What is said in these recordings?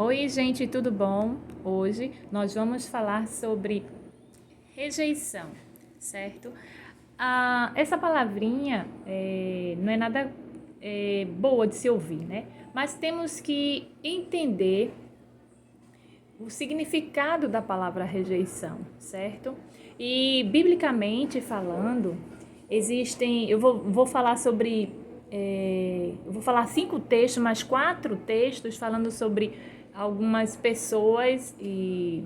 Oi, gente, tudo bom? Hoje nós vamos falar sobre rejeição, certo? Essa palavrinha não é nada boa de se ouvir, né? Mas temos que entender o significado da palavra rejeição, certo? E biblicamente falando, eu vou falar sobre, eu vou falar 5 textos, mas 4 textos falando sobre algumas pessoas e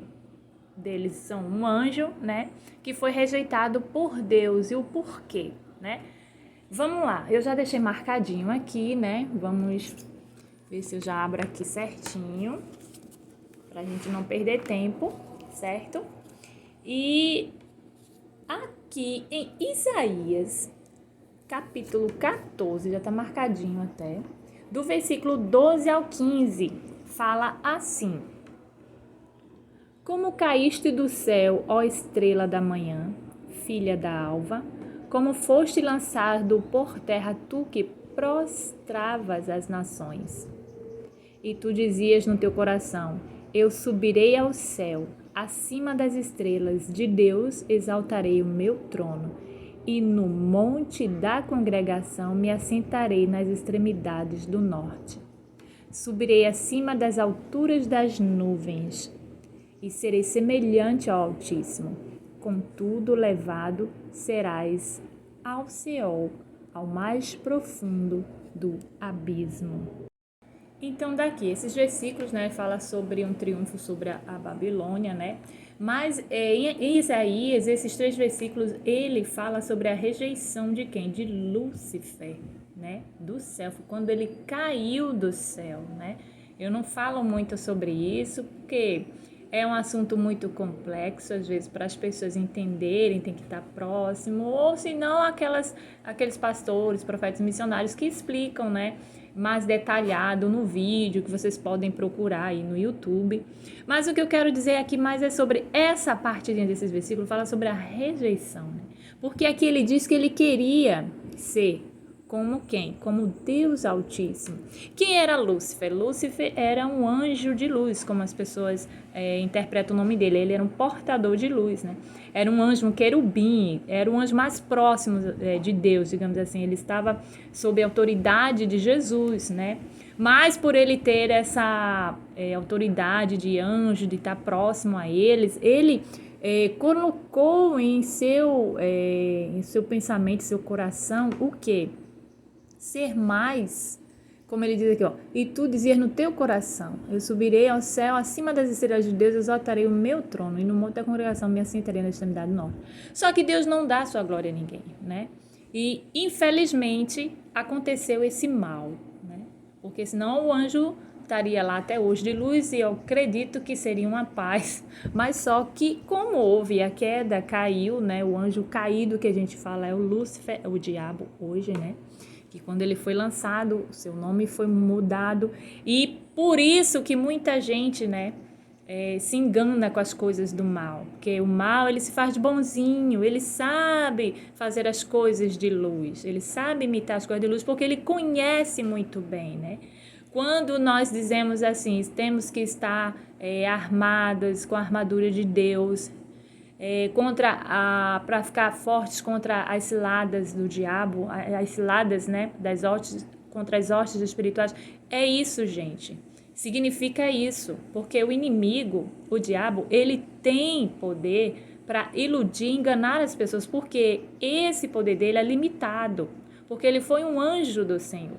deles são um anjo, né, que foi rejeitado por Deus e o porquê, né? Vamos lá, eu já deixei marcadinho aqui, né? Vamos ver se eu já abro aqui certinho, pra gente não perder tempo, certo? E aqui em Isaías, capítulo 14, já tá marcadinho até, do versículo 12 ao 15, fala assim: Como caíste do céu, ó estrela da manhã, filha da alva, como foste lançado por terra tu que prostravas as nações. E tu dizias no teu coração: Eu subirei ao céu, acima das estrelas de Deus exaltarei o meu trono, e no monte da congregação me assentarei nas extremidades do norte. Subirei acima das alturas das nuvens, e serei semelhante ao Altíssimo. Contudo, levado serás ao Seol, ao mais profundo do abismo. Então, daqui, esses versículos, né, fala sobre um triunfo sobre a Babilônia, né? Mas em Isaías, esses 3 versículos, ele fala sobre a rejeição de quem? De Lúcifer, né? Do céu, quando ele caiu do céu, né? Eu não falo muito sobre isso, porque é um assunto muito complexo, às vezes, para as pessoas entenderem, tem que estar próximo, ou se não, aqueles pastores, profetas missionários que explicam, né, mais detalhado no vídeo, que vocês podem procurar aí no YouTube. Mas o que eu quero dizer aqui mais é sobre essa parte desses versículos, fala sobre a rejeição, né? Porque aqui ele diz que ele queria ser como quem? Como Deus Altíssimo. Quem era Lúcifer? Lúcifer era um anjo de luz, como as pessoas interpretam o nome dele. Ele era um portador de luz, né? Era um anjo, um querubim, era o anjo mais próximo de Deus, digamos assim. Ele estava sob a autoridade de Jesus, né? Mas por ele ter essa autoridade de anjo, de estar próximo a eles, ele colocou em seu pensamento, seu coração, o quê? Ser mais, como ele diz aqui, ó, e tu dizias no teu coração: Eu subirei ao céu, acima das estrelas de Deus, exaltarei o meu trono, e no monte da congregação me assentarei na extremidade norte. Só que Deus não dá sua glória a ninguém, né? E infelizmente aconteceu esse mal, né? Porque senão o anjo estaria lá até hoje de luz e eu acredito que seria uma paz, mas só que como houve a queda, caiu, né? O anjo caído que a gente fala é o Lúcifer, o diabo hoje, né? Que quando ele foi lançado, o seu nome foi mudado, e por isso que muita gente, né, se engana com as coisas do mal, porque o mal ele se faz de bonzinho, ele sabe fazer as coisas de luz, ele sabe imitar as coisas de luz, porque ele conhece muito bem, né? Quando nós dizemos assim, temos que estar armadas com a armadura de Deus, para ficar fortes contra as ciladas do diabo, as ciladas, né, das hostes, contra as hostes espirituais. É isso, gente. Significa isso, porque o inimigo, o diabo, ele tem poder para iludir, enganar as pessoas, porque esse poder dele é limitado, porque ele foi um anjo do Senhor.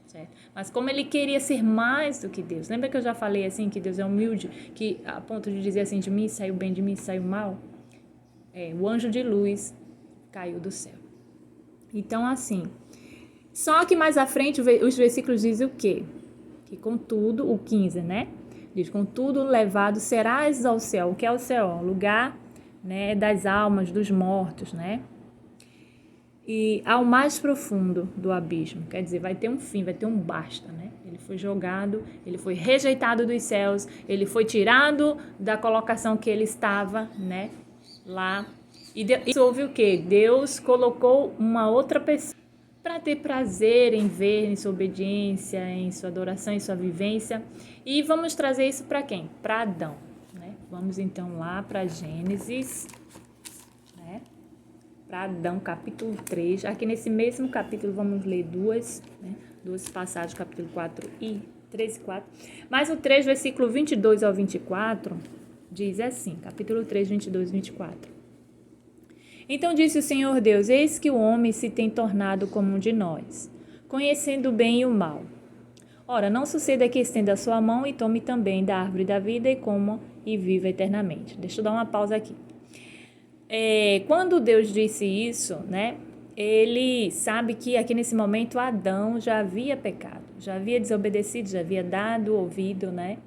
Certo? Mas como ele queria ser mais do que Deus, lembra que eu já falei assim, que Deus é humilde, que a ponto de dizer assim, de mim saiu bem, de mim saiu mal? O anjo de luz caiu do céu. Então, assim, só que mais à frente os versículos dizem o quê? Que contudo, o 15, né? Diz, contudo, levado serás ao céu. O que é o céu? Lugar, né, das almas, dos mortos, né? E ao mais profundo do abismo. Quer dizer, vai ter um fim, vai ter um basta, né? Ele foi jogado, ele foi rejeitado dos céus, ele foi tirado da colocação que ele estava, né? Lá. E isso houve o quê? Deus colocou uma outra pessoa para ter prazer em ver, em sua obediência, em sua adoração, em sua vivência. E vamos trazer isso para quem? Para Adão, né? Vamos então lá para Gênesis, né? Para Adão, capítulo 3. Aqui nesse mesmo capítulo vamos ler duas passagens, capítulo 4 e 3 e 4. Mas o 3, versículo 22 ao 24, diz assim, capítulo 3, 22 e 24. Então disse o Senhor Deus, eis que o homem se tem tornado como um de nós, conhecendo o bem e o mal. Ora, não suceda que estenda a sua mão e tome também da árvore da vida e coma e viva eternamente. Deixa eu dar uma pausa aqui. Quando Deus disse isso, né, ele sabe que aqui nesse momento Adão já havia pecado, já havia desobedecido, já havia dado ouvido, né,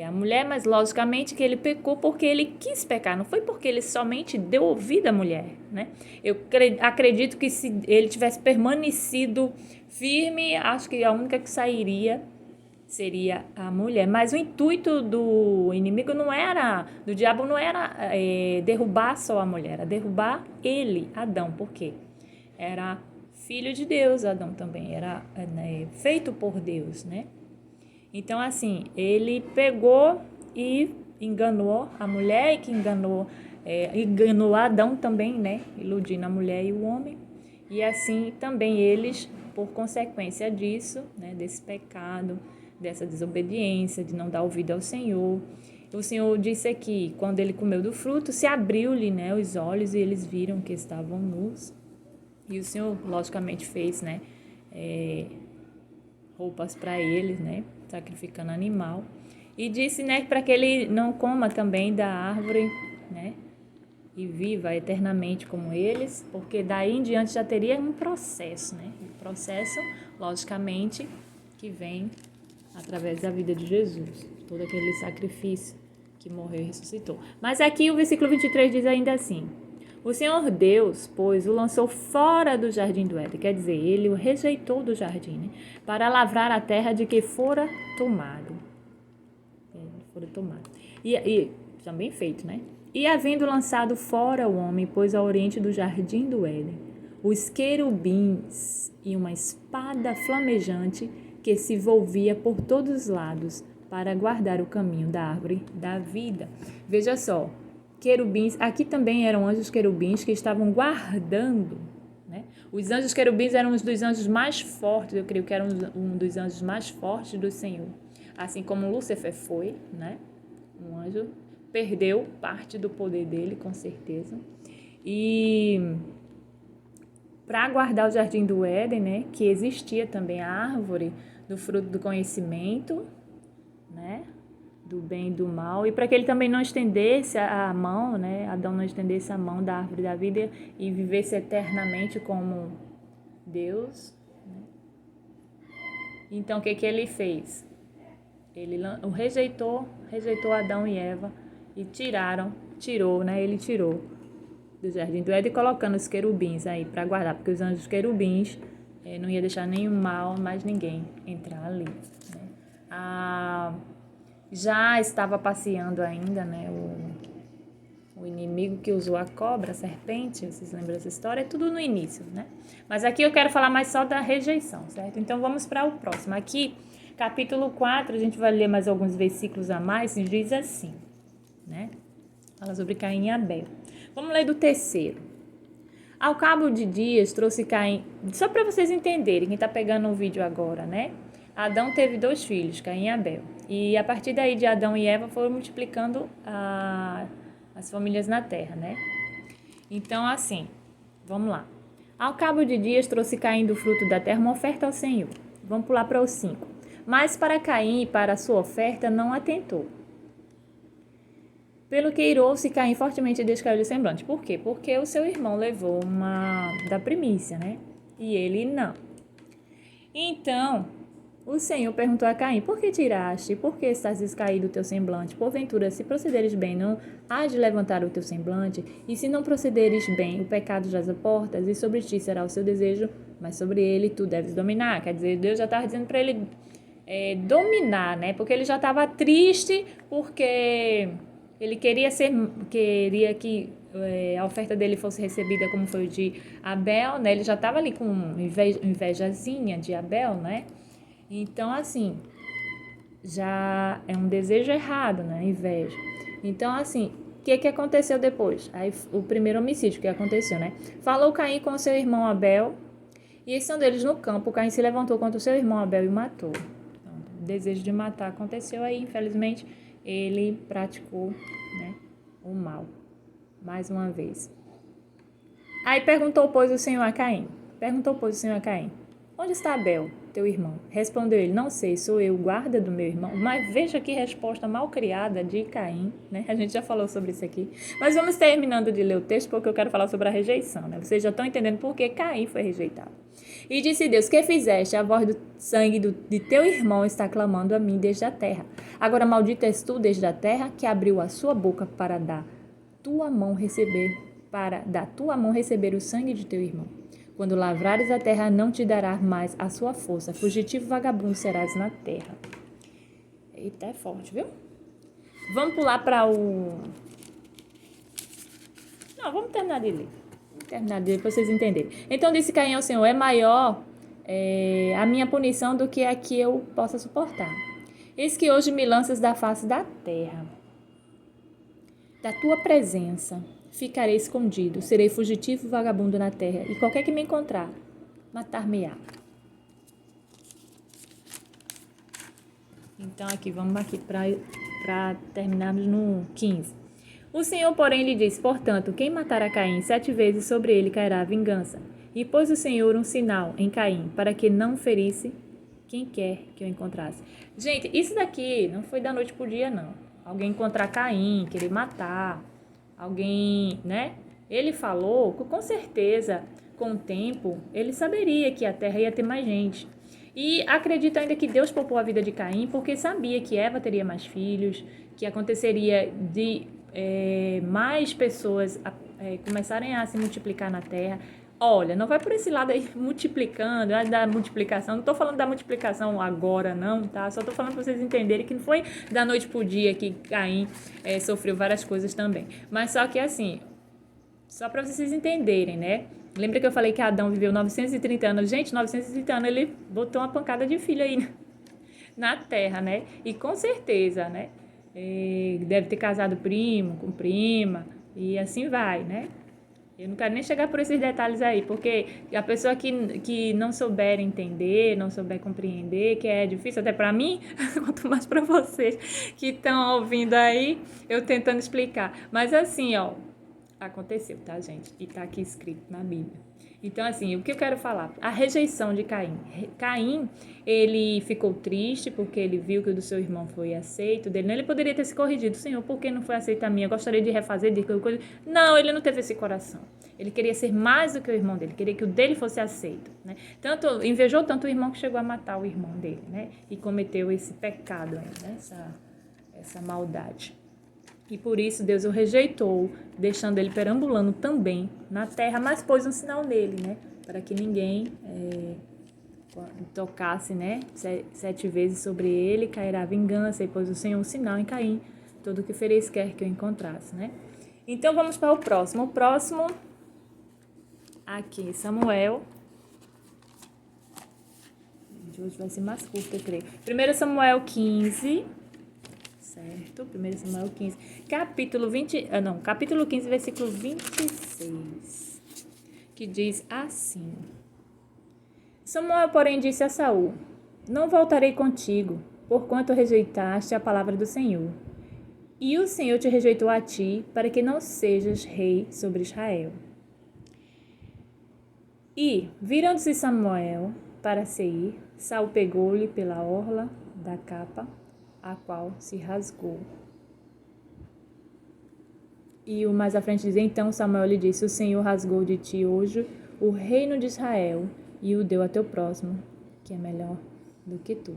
a mulher, mas logicamente que ele pecou porque ele quis pecar, não foi porque ele somente deu ouvido à mulher, né? Eu acredito que se ele tivesse permanecido firme, acho que a única que sairia seria a mulher. Mas o intuito do inimigo não era, do diabo não era derrubar só a mulher, era derrubar ele, Adão. Por quê? Era filho de Deus, Adão também, era feito por Deus, né? Então, assim, ele pegou e enganou a mulher, e que enganou Adão também, né? Iludindo a mulher e o homem. E assim também eles, por consequência disso, né? Desse pecado, dessa desobediência, de não dar ouvido ao Senhor. O Senhor disse aqui, quando ele comeu do fruto, se abriu-lhe, né, os olhos e eles viram que estavam nus. E o Senhor, logicamente, fez, né, roupas para eles, né, sacrificando animal. E disse, né, para que ele não coma também da árvore, né, e viva eternamente como eles, porque daí em diante já teria um processo, né, um processo, logicamente, que vem através da vida de Jesus, todo aquele sacrifício que morreu e ressuscitou. Mas aqui o versículo 23 diz ainda assim, o Senhor Deus, pois, o lançou fora do jardim do Éden, quer dizer, ele o rejeitou do jardim, né, para lavrar a terra de que fora tomado. E também feito, né? E havendo lançado fora o homem, pôs ao oriente do jardim do Éden os querubins e uma espada flamejante que se volvia por todos os lados para guardar o caminho da árvore da vida. Veja só, querubins, aqui também eram anjos querubins que estavam guardando, né? Os anjos querubins eram um dos anjos mais fortes, eu creio que eram um dos anjos mais fortes do Senhor. Assim como Lúcifer foi, né? Um anjo, perdeu parte do poder dele, com certeza. E para guardar o jardim do Éden, né? Que existia também a árvore do fruto do conhecimento, né? Do bem e do mal. E para que ele também não estendesse a mão, né? Adão não estendesse a mão da árvore da vida e vivesse eternamente como Deus. Né? Então, o que ele fez? Ele o rejeitou Adão e Eva e tirou, né? Ele tirou do jardim do Éden, colocando os querubins aí para guardar, porque os anjos querubins não ia deixar nenhum mal, mais ninguém entrar ali. Né? Já estava passeando ainda, né? O inimigo que usou a cobra, a serpente, vocês lembram dessa história? É tudo no início, né? Mas aqui eu quero falar mais só da rejeição, certo? Então vamos para o próximo. Aqui, capítulo 4, a gente vai ler mais alguns versículos a mais e diz assim, né? Fala sobre Caim e Abel. Vamos ler do 3º. Ao cabo de dias, trouxe Caim... Só para vocês entenderem, quem está pegando o vídeo agora, né? Adão teve 2 filhos, Caim e Abel. E a partir daí de Adão e Eva foram multiplicando as famílias na terra, né? Então, assim, vamos lá. Ao cabo de dias, trouxe Caim do fruto da terra uma oferta ao Senhor. Vamos pular para o 5. Mas para Caim e para a sua oferta não atentou. Pelo que irou-se Caim fortemente descaiu-lhe o semblante. Por quê? Porque o seu irmão levou uma da primícia, né? E ele não. Então, o Senhor perguntou a Caim, por que tiraste? Por que estás descaído o teu semblante? Porventura, se procederes bem, não há de levantar o teu semblante? E se não procederes bem, o pecado jaz a portas, e sobre ti será o seu desejo, mas sobre ele tu deves dominar. Quer dizer, Deus já estava dizendo para ele dominar, né? Porque ele já estava triste, porque Ele queria que a oferta dele fosse recebida como foi o de Abel, né? Ele já estava ali com invejazinha de Abel, né? Então, assim, já é um desejo errado, né? Inveja. Então, assim, o que aconteceu depois? Aí, o primeiro homicídio que aconteceu, né? Falou Caim com seu irmão Abel, e estando eles no campo, Caim se levantou contra o seu irmão Abel e o matou. Então, o desejo de matar aconteceu aí, infelizmente, ele praticou, né, o mal, mais uma vez. Aí perguntou, pois, o Senhor a Caim. Onde está Abel, teu irmão? Respondeu ele, não sei, sou eu, guarda do meu irmão. Mas veja que resposta mal criada de Caim, né? A gente já falou sobre isso aqui. Mas vamos terminando de ler o texto, porque eu quero falar sobre a rejeição, né? Vocês já estão entendendo por que Caim foi rejeitado. E disse Deus, que fizeste? A voz do sangue de teu irmão está clamando a mim desde a terra. Agora maldito és tu desde a terra, que abriu a sua boca para da tua mão receber o sangue de teu irmão. Quando lavrares a terra, não te dará mais a sua força. Fugitivo vagabundo serás na terra. Eita, é forte, viu? Vamos pular para o... Não, vamos terminar de ler. Para vocês entenderem. Então disse Caim ao Senhor, é maior a minha punição do que a que eu possa suportar. Eis que hoje me lanças da face da terra. Da tua presença ficarei escondido, serei fugitivo vagabundo na terra, e qualquer que me encontrar, matar-me-á. Então aqui, vamos aqui para terminarmos no 15. O Senhor, porém, lhe disse, portanto, quem matar a Caim 7 vezes sobre ele cairá a vingança. E pôs o Senhor um sinal em Caim, para que não ferisse quem quer que o encontrasse. Gente, isso daqui não foi da noite pro dia, não. Alguém encontrar Caim, querer matar, alguém, né? Ele falou que com certeza, com o tempo, ele saberia que a terra ia ter mais gente. E acredito ainda que Deus poupou a vida de Caim, porque sabia que Eva teria mais filhos, que aconteceria de mais pessoas começarem a se multiplicar na terra. Olha, não vai por esse lado aí multiplicando, da multiplicação. Não estou falando da multiplicação agora, não, tá? Só estou falando para vocês entenderem que não foi da noite pro dia que Caim sofreu várias coisas também. Mas só que assim, só para vocês entenderem, né? Lembra que eu falei que Adão viveu 930 anos? Gente, 930 anos ele botou uma pancada de filho aí na terra, né? E com certeza, né? Deve ter casado primo com prima e assim vai, né? Eu não quero nem chegar por esses detalhes aí, porque a pessoa que não souber entender, não souber compreender, que é difícil até para mim, quanto mais para vocês que estão ouvindo aí, eu tentando explicar. Mas assim, ó, aconteceu, tá, gente? E tá aqui escrito na Bíblia. Então, assim, o que eu quero falar? A rejeição de Caim. Caim, ele ficou triste porque ele viu que o do seu irmão foi aceito dele. Ele poderia ter se corrigido. Senhor, por que não foi aceito a minha? Eu gostaria de refazer, de coisa. Não, ele não teve esse coração. Ele queria ser mais do que o irmão dele. Queria que o dele fosse aceito, né? Invejou tanto o irmão que chegou a matar o irmão dele, né? E cometeu esse pecado aí, né? Essa maldade. E por isso Deus o rejeitou, deixando ele perambulando também na terra, mas pôs um sinal nele, né? Para que ninguém tocasse, né? 7 vezes sobre ele, cairá a vingança, e pôs o Senhor um sinal em Caim, todo o que feriz quer que eu encontrasse, né? Então vamos para o próximo. O próximo, aqui, Samuel. De hoje vai ser mais curto, eu creio. 1 Samuel 15... Certo? 1 Samuel 15, capítulo 15, versículo 26, que diz assim: Samuel, porém, disse a Saul: Não voltarei contigo, porquanto rejeitaste a palavra do Senhor. E o Senhor te rejeitou a ti, para que não sejas rei sobre Israel. E, virando-se Samuel para Seir, Saul pegou-lhe pela orla da capa, a qual se rasgou. E o mais à frente diz, então Samuel lhe disse, o Senhor rasgou de ti hoje o reino de Israel e o deu a teu próximo, que é melhor do que tu.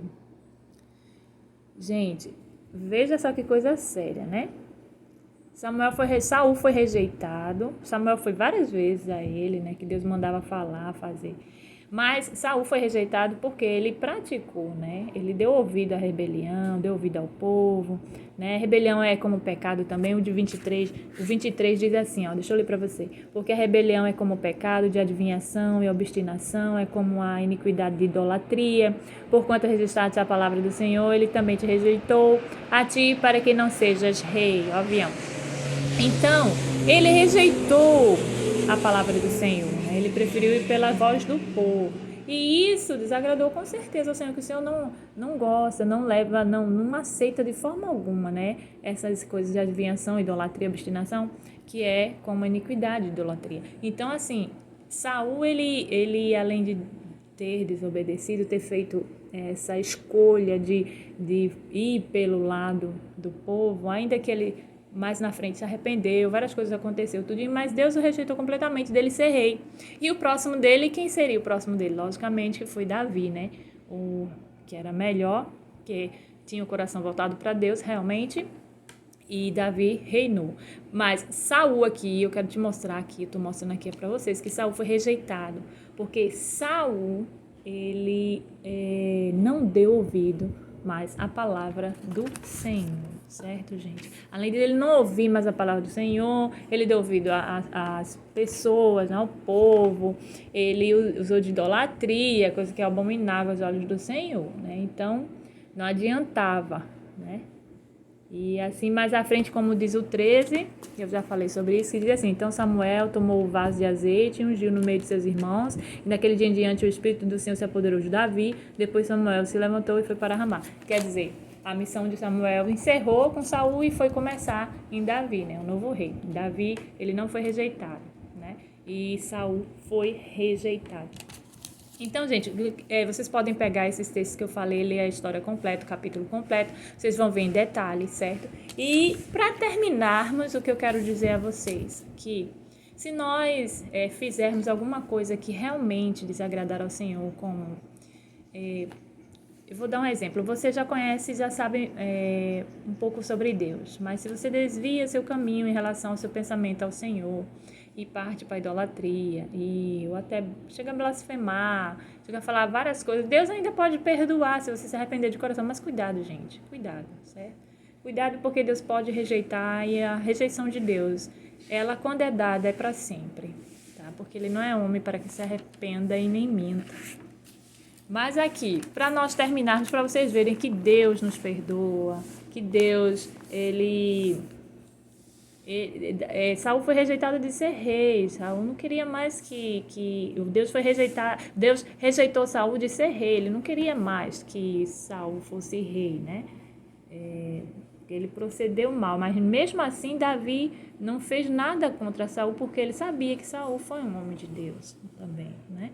Gente, veja só que coisa séria, né? Saul foi rejeitado. Samuel foi várias vezes a ele, né? Que Deus mandava falar, fazer. Mas Saul foi rejeitado porque ele praticou, né? Ele deu ouvido à rebelião, deu ouvido ao povo, né? Rebelião é como pecado também. O 23 diz assim, ó, deixa eu ler para você. Porque a rebelião é como pecado de adivinhação e obstinação, é como a iniquidade de idolatria. Porquanto registraste a palavra do Senhor, ele também te rejeitou a ti para que não sejas rei. Ó, avião. Então, ele rejeitou a palavra do Senhor, né? Ele preferiu ir pela voz do povo. E isso desagradou com certeza ao Senhor, que o Senhor não gosta, não leva, não aceita de forma alguma, né? Essas coisas de adivinhação, idolatria, obstinação, que é como iniquidade, idolatria. Então, assim, Saul, ele além de ter desobedecido, ter feito essa escolha de ir pelo lado do povo, ainda que ele mais na frente se arrependeu, várias coisas aconteceram, tudo, mas Deus o rejeitou completamente dele ser rei. E o próximo dele, quem seria o próximo dele? Logicamente que foi Davi, né? O que era melhor, que tinha o coração voltado para Deus realmente, e Davi reinou. Mas Saul aqui, eu quero te mostrar aqui, eu tô mostrando aqui para vocês que Saul foi rejeitado, porque Saul, ele não deu ouvido mais a palavra do Senhor, certo, gente? Além dele não ouvir mais a palavra do Senhor, ele deu ouvido às pessoas, né, ao povo, ele usou de idolatria, coisa que é abominável aos olhos do Senhor, né? Então, não adiantava, né? E assim, mais à frente, como diz o 13, eu já falei sobre isso, que diz assim: então Samuel tomou o vaso de azeite e ungiu no meio de seus irmãos, e naquele dia em diante o Espírito do Senhor se apoderou de Davi. Depois Samuel se levantou e foi para Ramá. Quer dizer, a missão de Samuel encerrou com Saul e foi começar em Davi, né, o novo rei. Davi, ele não foi rejeitado, né, e Saul foi rejeitado. Então, gente, vocês podem pegar esses textos que eu falei, ler a história completa, o capítulo completo, vocês vão ver em detalhes, certo? E para terminarmos, o que eu quero dizer a vocês, que se nós fizermos alguma coisa que realmente desagradar ao Senhor, como... eu vou dar um exemplo. Você já conhece, já sabe um pouco sobre Deus, mas se você desvia seu caminho em relação ao seu pensamento ao Senhor e parte para a idolatria ou até chega a blasfemar, chega a falar várias coisas, Deus ainda pode perdoar se você se arrepender de coração, mas cuidado, gente, cuidado, certo? Cuidado, porque Deus pode rejeitar, e a rejeição de Deus, ela quando é dada é para sempre, tá? Porque ele não é homem para que se arrependa e nem minta. Mas aqui, para nós terminarmos, para vocês verem que Deus nos perdoa, que Deus, Saul foi rejeitado de ser rei. Saul não queria mais que Deus rejeitou Saul de ser rei. Ele não queria mais que Saul fosse rei, né? Ele procedeu mal, mas mesmo assim Davi não fez nada contra Saul, porque ele sabia que Saul foi um homem de Deus também, né?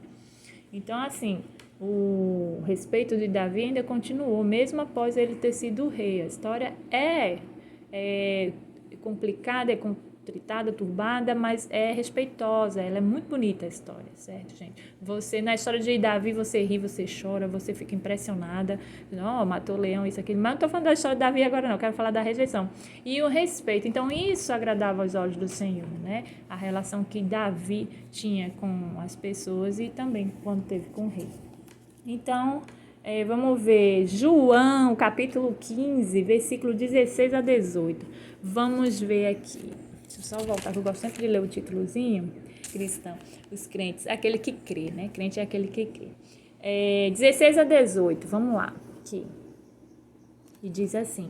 Então, assim, o respeito de Davi ainda continuou, mesmo após ele ter sido rei. A história é complicada, é contritada, turbada, mas é respeitosa, ela é muito bonita a história, certo, gente? Na história de Davi, você ri, você chora, você fica impressionada, matou o leão, isso, aquilo, mas não estou falando da história de Davi agora não, eu quero falar da rejeição. E o respeito, então isso agradava aos olhos do Senhor, né? A relação que Davi tinha com as pessoas e também quando teve com o rei. Então, vamos ver João, capítulo 15, versículo 16 a 18. Vamos ver aqui. Deixa eu só voltar, que eu gosto sempre de ler o títulozinho. Cristão, os crentes, aquele que crê, né? Crente é aquele que crê. 16 a 18, vamos lá. Aqui. E diz assim: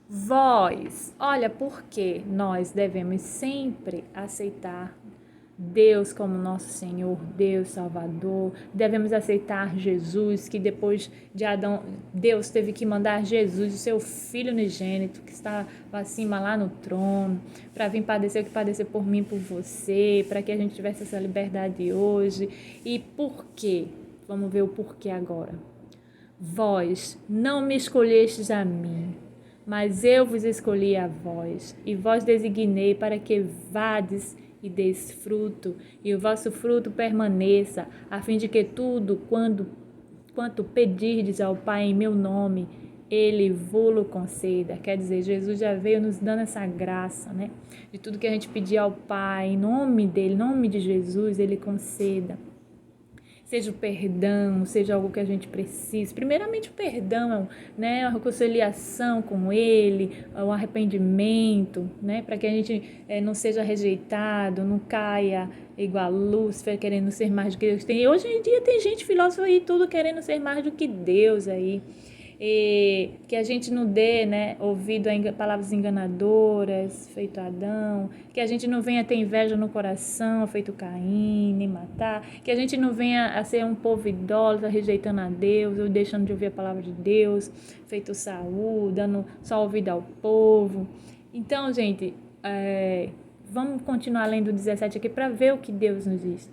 vós, olha, porque nós devemos sempre aceitar Deus como nosso Senhor, Deus Salvador. Devemos aceitar Jesus, que depois de Adão, Deus teve que mandar Jesus, o seu Filho unigênito, que estava acima lá no trono, para vir padecer o que padeceu por mim, por você, para que a gente tivesse essa liberdade hoje. E por quê? Vamos ver o porquê agora. Vós não me escolhestes a mim, mas eu vos escolhi a vós, e vós designei para que vades e deis fruto, e o vosso fruto permaneça, a fim de que tudo quanto pedirdes ao Pai em meu nome, Ele vô-lo conceda. Quer dizer, Jesus já veio nos dando essa graça, né? De tudo que a gente pedir ao Pai, em nome dele, em nome de Jesus, Ele conceda. Seja o perdão, seja algo que a gente precisa. Primeiramente o perdão, né? A reconciliação com Ele, o arrependimento, né? Para que a gente não seja rejeitado, não caia igual a Lúcifer, querendo ser mais do que Deus tem. Hoje em dia tem gente filósofa aí tudo querendo ser mais do que Deus aí. E que a gente não dê, né, ouvido a palavras enganadoras, feito Adão, que a gente não venha ter inveja no coração, feito Caim, nem matar, que a gente não venha a ser um povo idólatra, rejeitando a Deus, ou deixando de ouvir a palavra de Deus, feito Saul, dando só ouvido ao povo. Então, gente, vamos continuar lendo o 17 aqui para ver o que Deus nos diz.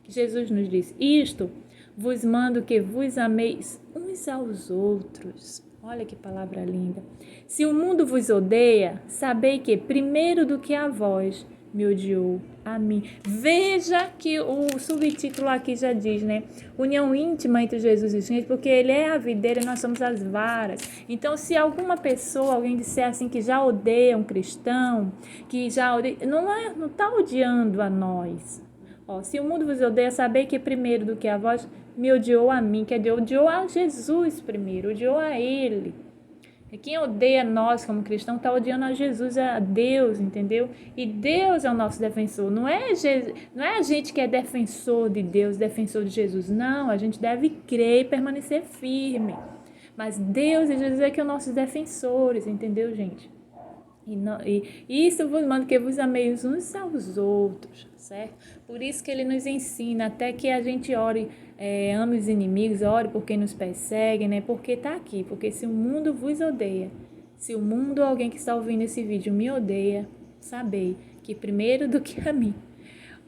Jesus nos diz: isto vos mando que vos ameis uns aos outros. Olha que palavra linda. Se o mundo vos odeia, sabei que primeiro do que a vós me odiou a mim. Veja que o subtítulo aqui já diz, né? União íntima entre Jesus e gente, porque ele é a videira e nós somos as varas. Então, se alguma pessoa, alguém disser assim que já odeia um cristão, que já odeia, não está odiando a nós. Se o mundo vos odeia, sabei que primeiro do que a vós me odiou a mim, quer dizer, odiou a Jesus primeiro, odiou a Ele. E quem odeia nós como cristãos está odiando a Jesus, a Deus, entendeu? E Deus é o nosso defensor. Não é a gente que é defensor de Deus, defensor de Jesus. Não, a gente deve crer e permanecer firme. Mas Deus e Jesus é que são nossos defensores, entendeu, gente? E isso vos mando que vos ameis uns aos outros, certo? Por isso que ele nos ensina até que a gente ore, ame os inimigos, ore por quem nos persegue, né? Porque tá aqui, porque se o mundo vos odeia, se o mundo, alguém que está ouvindo esse vídeo me odeia, sabei que primeiro do que a mim,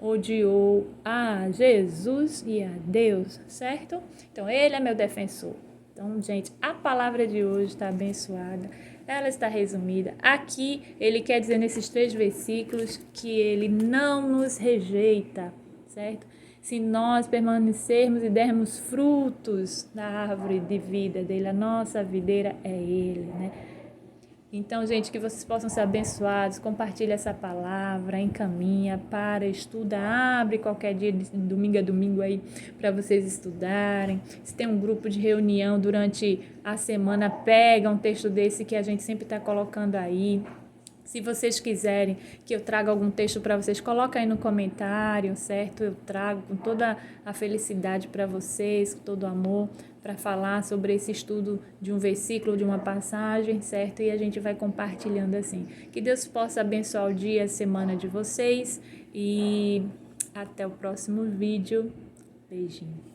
odiou a Jesus e a Deus, certo? Então ele é meu defensor. Então, gente, a palavra de hoje está abençoada. Ela está resumida. Aqui ele quer dizer nesses 3 versículos que ele não nos rejeita, certo? Se nós permanecermos e dermos frutos da árvore de vida dele, a nossa videira é ele, né? Então, gente, que vocês possam ser abençoados, compartilhe essa palavra, encaminha, estuda, abre qualquer dia, de domingo a domingo aí, para vocês estudarem. Se tem um grupo de reunião durante a semana, pega um texto desse que a gente sempre está colocando aí. Se vocês quiserem que eu traga algum texto para vocês, coloca aí no comentário, certo? Eu trago com toda a felicidade para vocês, com todo o amor, para falar sobre esse estudo de um versículo, de uma passagem, certo? E a gente vai compartilhando assim. Que Deus possa abençoar o dia, a semana de vocês e até o próximo vídeo. Beijinho.